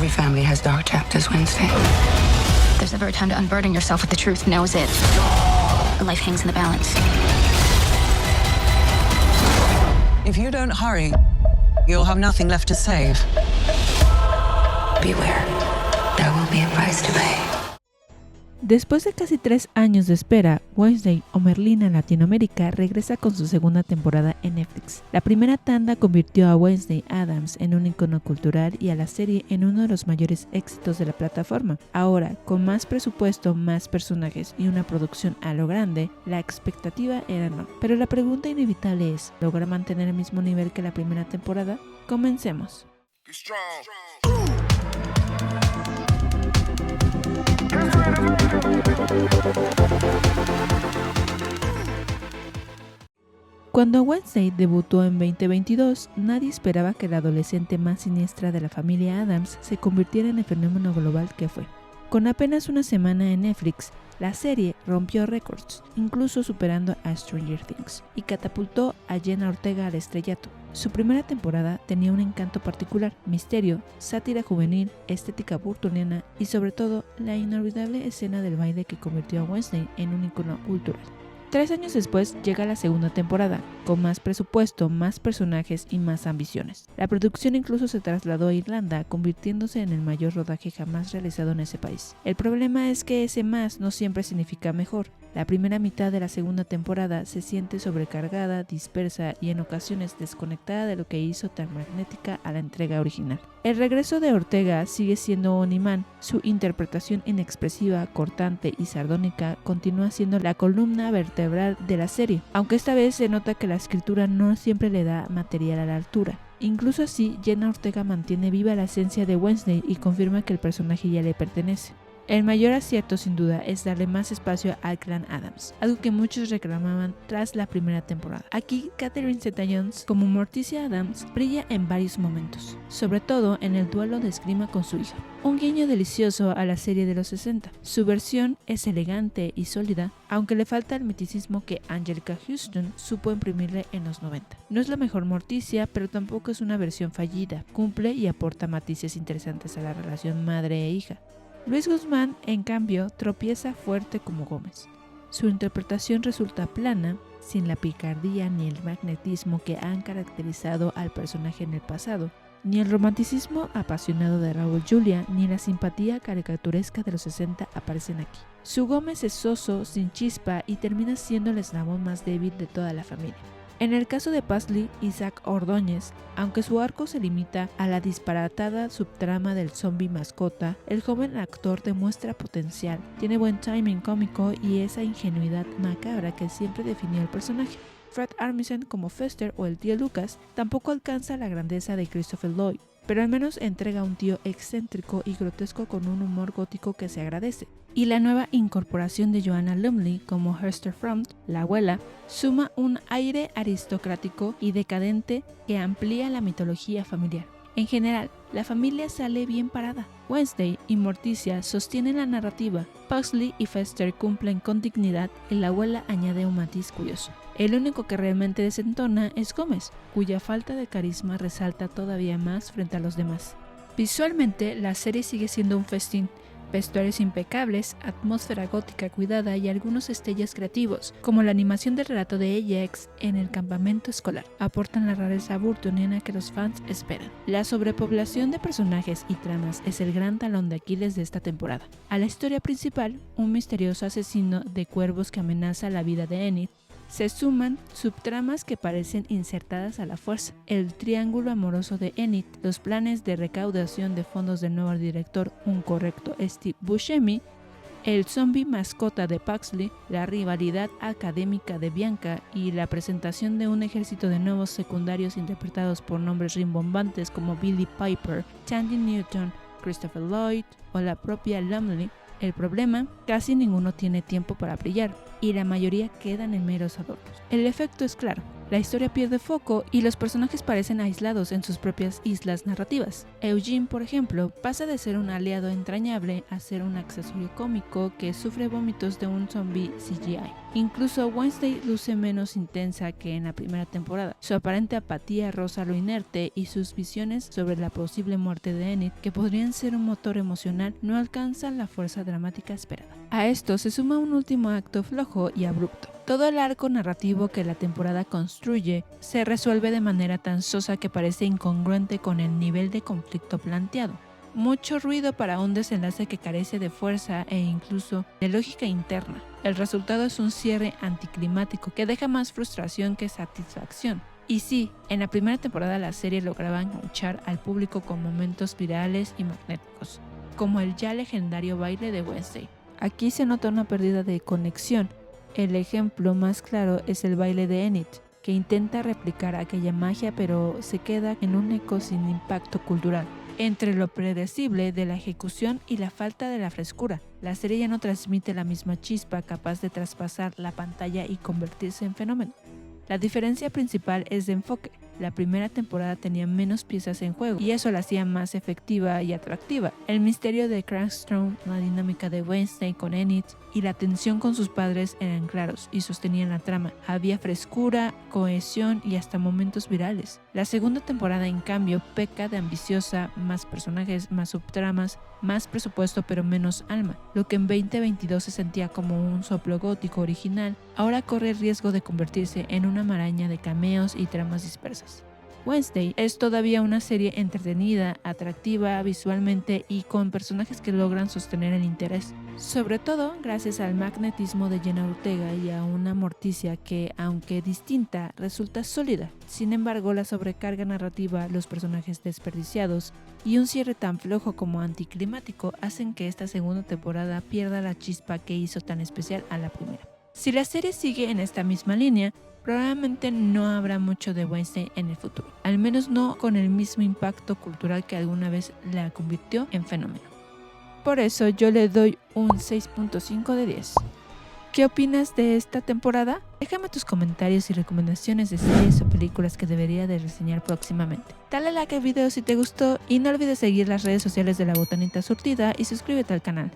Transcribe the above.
Every family has dark chapters, Wednesday. There's never a time to unburden yourself with the truth. Now is it. Life hangs in the balance. If you don't hurry, you'll have nothing left to save. Beware. There will be a price to pay. Después de casi 3 años de espera, Wednesday o Merlina en Latinoamérica regresa con su segunda temporada en Netflix. La primera tanda convirtió a Wednesday Addams en un icono cultural y a la serie en uno de los mayores éxitos de la plataforma. Ahora, con más presupuesto, más personajes y una producción a lo grande, la expectativa era enorme. Pero la pregunta inevitable es, ¿logra mantener el mismo nivel que la primera temporada? Comencemos. Cuando Wednesday debutó en 2022, nadie esperaba que la adolescente más siniestra de la familia Addams se convirtiera en el fenómeno global que fue. Con apenas una semana en Netflix, la serie rompió récords, incluso superando a Stranger Things, y catapultó a Jenna Ortega al estrellato. Su primera temporada tenía un encanto particular, misterio, sátira juvenil, estética burtoniana y sobre todo la inolvidable escena del baile que convirtió a Wednesday en un icono cultural. 3 años después llega la segunda temporada, con más presupuesto, más personajes y más ambiciones. La producción incluso se trasladó a Irlanda, convirtiéndose en el mayor rodaje jamás realizado en ese país. El problema es que ese más no siempre significa mejor. La primera mitad de la segunda temporada se siente sobrecargada, dispersa y en ocasiones desconectada de lo que hizo tan magnética a la entrega original. El regreso de Ortega sigue siendo un imán. Su interpretación inexpresiva, cortante y sardónica continúa siendo la columna vertebral de la serie, aunque esta vez se nota que la escritura no siempre le da material a la altura. Incluso así, Jenna Ortega mantiene viva la esencia de Wednesday y confirma que el personaje ya le pertenece. El mayor acierto sin duda es darle más espacio al clan Addams, algo que muchos reclamaban tras la primera temporada. Aquí, Catherine Zeta-Jones como Morticia Addams brilla en varios momentos, sobre todo en el duelo de esgrima con su hija. Un guiño delicioso a la serie de los 60. Su versión es elegante y sólida, aunque le falta el miticismo que Anjelica Huston supo imprimirle en los 90. No es la mejor Morticia, pero tampoco es una versión fallida. Cumple y aporta matices interesantes a la relación madre e hija. Luis Guzmán, en cambio, tropieza fuerte como Gómez. Su interpretación resulta plana, sin la picardía ni el magnetismo que han caracterizado al personaje en el pasado, ni el romanticismo apasionado de Raúl Julia, ni la simpatía caricaturesca de los 60 aparecen aquí. Su Gómez es soso, sin chispa y termina siendo el eslabón más débil de toda la familia. En el caso de Paisley, Isaac Ordóñez, aunque su arco se limita a la disparatada subtrama del zombie mascota, el joven actor demuestra potencial, tiene buen timing cómico y esa ingenuidad macabra que siempre definió al personaje. Fred Armisen como Fester o el tío Lucas tampoco alcanza la grandeza de Christopher Lloyd, pero al menos entrega un tío excéntrico y grotesco con un humor gótico que se agradece. Y la nueva incorporación de Joanna Lumley como Hester Front, la abuela, suma un aire aristocrático y decadente que amplía la mitología familiar. En general, la familia sale bien parada. Wednesday y Morticia sostienen la narrativa, Paisley y Fester cumplen con dignidad y la abuela añade un matiz curioso. El único que realmente desentona es Gómez, cuya falta de carisma resalta todavía más frente a los demás. Visualmente, la serie sigue siendo un festín. Vestuarios impecables, atmósfera gótica cuidada y algunos destellos creativos, como la animación del relato de Ajax en el campamento escolar, aportan la rareza burtoniana que los fans esperan. La sobrepoblación de personajes y tramas es el gran talón de Aquiles de esta temporada. A la historia principal, un misterioso asesino de cuervos que amenaza la vida de Enid, se suman subtramas que parecen insertadas a la fuerza. El triángulo amoroso de Enid, los planes de recaudación de fondos del nuevo director, un correcto Steve Buscemi, el zombie mascota de Paisley, la rivalidad académica de Bianca y la presentación de un ejército de nuevos secundarios interpretados por nombres rimbombantes como Billie Piper, Tandy Newton, Christopher Lloyd o la propia Lumley. El problema, casi ninguno tiene tiempo para brillar y la mayoría quedan en meros adornos. El efecto es claro, La historia pierde foco y los personajes parecen aislados en sus propias islas narrativas. Eugene, por ejemplo, pasa de ser un aliado entrañable a ser un accesorio cómico que sufre vómitos de un zombie CGI. Incluso Wednesday luce menos intensa que en la primera temporada. Su aparente apatía roza lo inerte y sus visiones sobre la posible muerte de Enid, que podrían ser un motor emocional, no alcanzan la fuerza dramática esperada. A esto se suma un último acto flojo y abrupto. Todo el arco narrativo que la temporada construye se resuelve de manera tan sosa que parece incongruente con el nivel de conflicto planteado. Mucho ruido para un desenlace que carece de fuerza e incluso de lógica interna. El resultado es un cierre anticlimático que deja más frustración que satisfacción. Y sí, en la primera temporada la serie lograba enganchar al público con momentos virales y magnéticos, como el ya legendario baile de Wednesday. Aquí se nota una pérdida de conexión. El ejemplo más claro es el baile de Enid, que intenta replicar aquella magia pero se queda en un eco sin impacto cultural. Entre lo predecible de la ejecución y la falta de la frescura, la serie ya no transmite la misma chispa capaz de traspasar la pantalla y convertirse en fenómeno. La diferencia principal es de enfoque. La primera temporada tenía menos piezas en juego y eso la hacía más efectiva y atractiva. El misterio de Crackstone, la dinámica de Wednesday con Enid y la tensión con sus padres eran claros y sostenían la trama. Había frescura, cohesión y hasta momentos virales. La segunda temporada, en cambio, peca de ambiciosa, más personajes, más subtramas, más presupuesto pero menos alma. Lo que en 2022 se sentía como un soplo gótico original, ahora corre el riesgo de convertirse en una maraña de cameos y tramas dispersas. Wednesday es todavía una serie entretenida, atractiva visualmente y con personajes que logran sostener el interés, sobre todo gracias al magnetismo de Jenna Ortega y a una Morticia que, aunque distinta, resulta sólida. Sin embargo, la sobrecarga narrativa, los personajes desperdiciados y un cierre tan flojo como anticlimático hacen que esta segunda temporada pierda la chispa que hizo tan especial a la primera. Si la serie sigue en esta misma línea, probablemente no habrá mucho de Wednesday en el futuro, al menos no con el mismo impacto cultural que alguna vez la convirtió en fenómeno. Por eso yo le doy un 6.5 de 10. ¿Qué opinas de esta temporada? Déjame tus comentarios y recomendaciones de series o películas que debería de reseñar próximamente. Dale like al video si te gustó y no olvides seguir las redes sociales de La Botanita Surtida y suscríbete al canal.